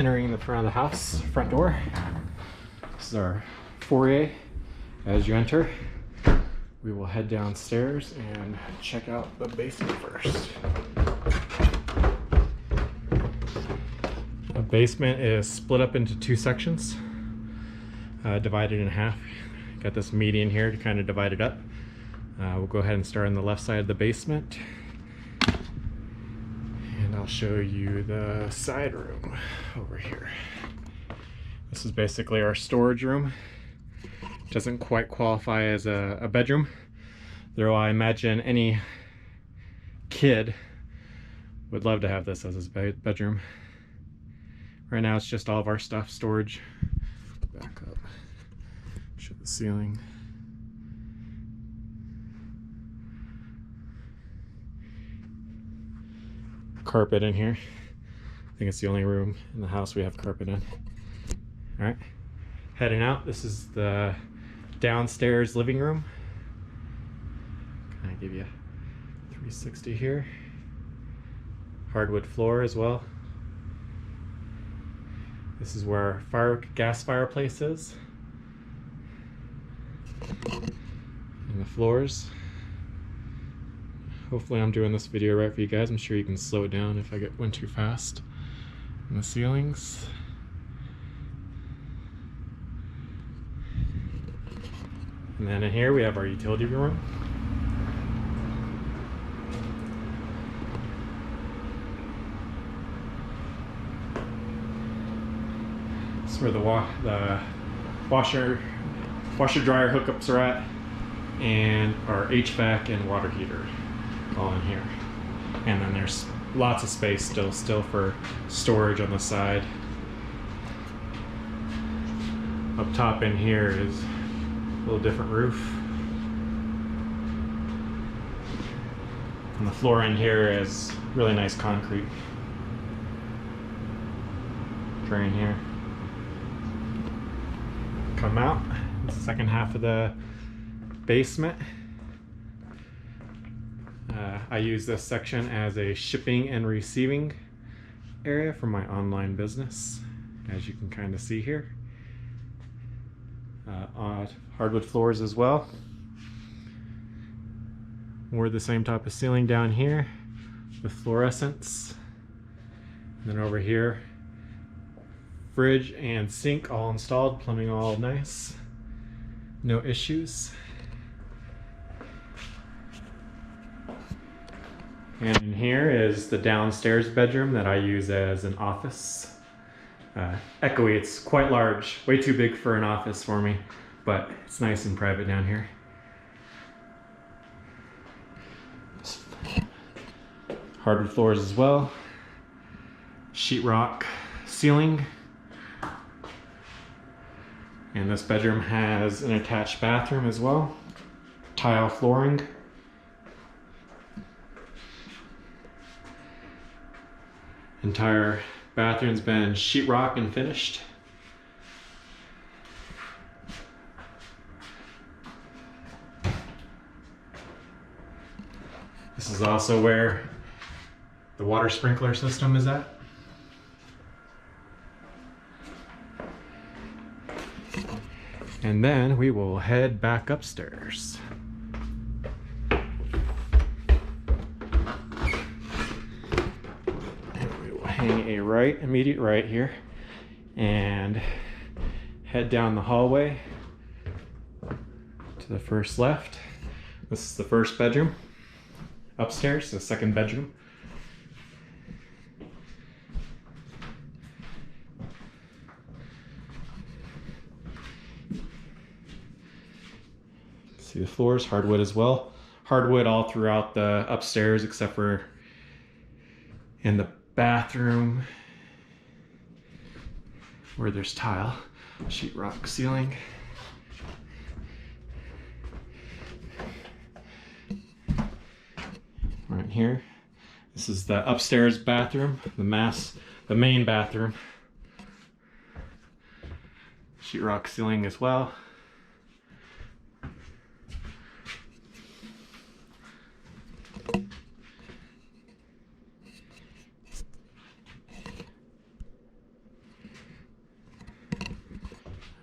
entering the front of the house, front door. This is our foyer. As you enter, we will head downstairs and check out the basement first. The basement is split up into two sections, divided in half. Got this median here to kind of divide it up. We'll go ahead and start on the left side of the basement. And I'll show you the side room over here. This is basically our storage room. Doesn't quite qualify as a bedroom, though I imagine any kid would love to have this as his bedroom. Right now it's just all of our stuff, storage. Back up, show the ceiling. Carpet in here. I think it's the only room in the house we have carpet in. All right, heading out. This is the downstairs living room. Can I give you a 360 here? Hardwood floor as well. This is where our gas fireplace is. And the floors. Hopefully I'm doing this video right for you guys. I'm sure you can slow it down if I went too fast. And the ceilings. And then in here we have our utility room. This is where the washer dryer hookups are at, and our HVAC and water heater all in here. And then there's lots of space still for storage on the side. Up top in here is a little different roof. And the floor in here is really nice concrete. Drain here. Come out. It's the second half of the basement. I use this section as a shipping and receiving area for my online business, as you can kind of see here. Hardwood floors as well. More the same type of ceiling down here with fluorescents. And then over here, fridge and sink all installed, plumbing all nice, no issues. And in here is the downstairs bedroom that I use as an office. Echoey, it's quite large, way too big for an office for me, but it's nice and private down here. Hardwood floors as well. Sheetrock ceiling. And this bedroom has an attached bathroom as well. Tile flooring. Entire bathroom's been sheetrock and finished. This is also where the water sprinkler system is at. And then we will head back upstairs. Hang a immediate right here, and head down the hallway to the first left. This is the first bedroom. Upstairs, the second bedroom. See the floors, hardwood as well. Hardwood all throughout the upstairs except for in the bathroom where there's tile. Sheetrock ceiling. Right here. This is the upstairs bathroom, the main bathroom. Sheetrock ceiling as well.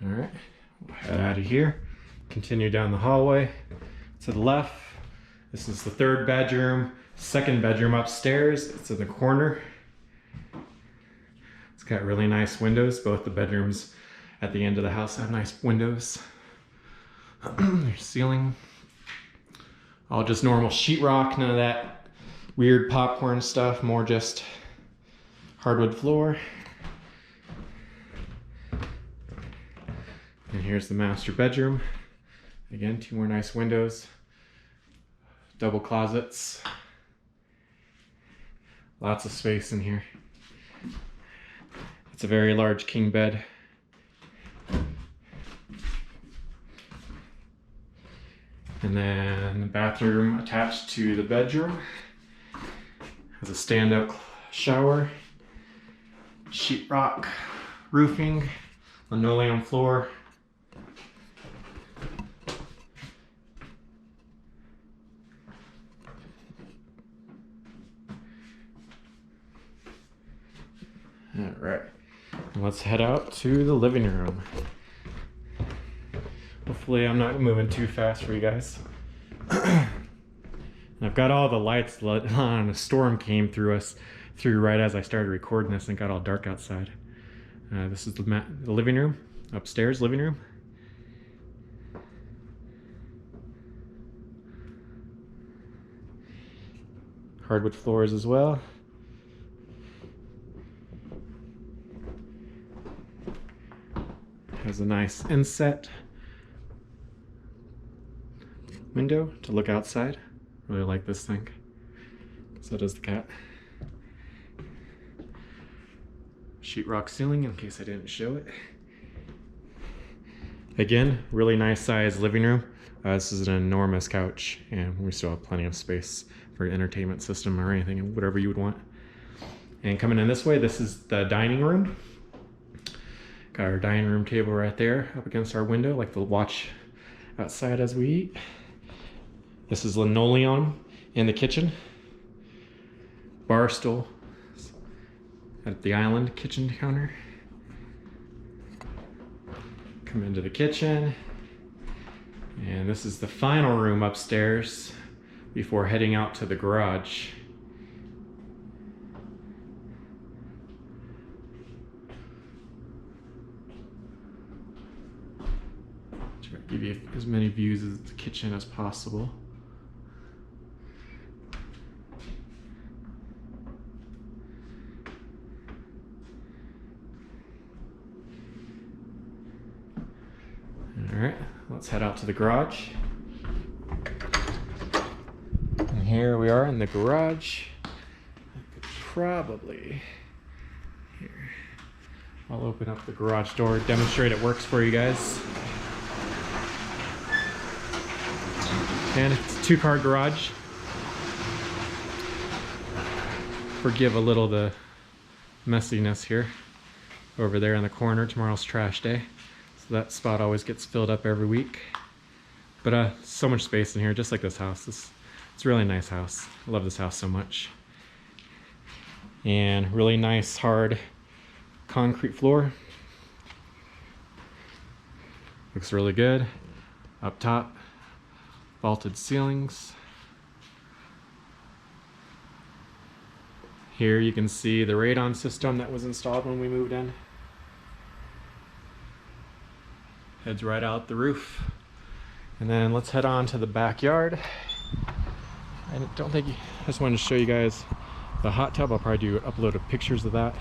All right, we'll head out of here, continue down the hallway to the left. This is the third bedroom, second bedroom upstairs. It's in the corner. It's got really nice windows. Both the bedrooms at the end of the house have nice windows. There's ceiling. All just normal sheetrock, none of that weird popcorn stuff, more just hardwood floor. And here's the master bedroom. Again, 2 more nice windows. Double closets. Lots of space in here. It's a very large king bed. And then the bathroom attached to the bedroom. Has a stand-up shower, sheetrock roofing, linoleum floor. All right, let's head out to the living room. Hopefully I'm not moving too fast for you guys. I've got all the lights lit on. A storm came through right as I started recording this, and it got all dark outside. This is the living room, upstairs living room. Hardwood floors as well. Has a nice inset window to look outside. Really like this thing. So does the cat. Sheetrock ceiling in case I didn't show it. Again, really nice size living room. This is an enormous couch, and we still have plenty of space for an entertainment system or anything, whatever you would want. And coming in this way, this is the dining room. Got our dining room table right there up against our window, like the watch outside as we eat. This is linoleum in the kitchen. Bar stool at the island kitchen counter. Come into the kitchen. And this is the final room upstairs before heading out to the garage. Try to give you as many views of the kitchen as possible. All right, let's head out to the garage. And here we are in the garage. I could probably, here, I'll open up the garage door, demonstrate it works for you guys. And it's a 2-car garage. Forgive a little the messiness here. Over there in the corner, tomorrow's trash day. So that spot always gets filled up every week. But so much space in here, just like this house. It's a really nice house. I love this house so much. And really nice hard concrete floor. Looks really good. Up top, vaulted ceilings. Here you can see the radon system that was installed when we moved in. Heads right out the roof. And then let's head on to the backyard. I don't think, I just wanted to show you guys the hot tub. I'll probably do upload of pictures of that.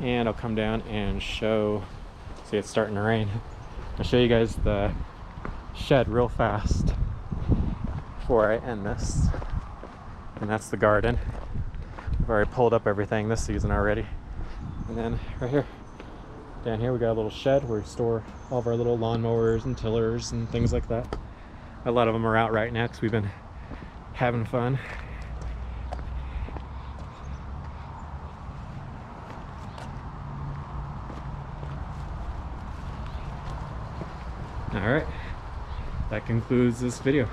And I'll come down and show, see it's starting to rain. I'll show you guys the shed real fast before I end this. And that's the garden. I've already pulled up everything this season already. And then right here, down here we got a little shed where we store all of our little lawnmowers and tillers and things like that. A lot of them are out right now because we've been having fun. All right, that concludes this video.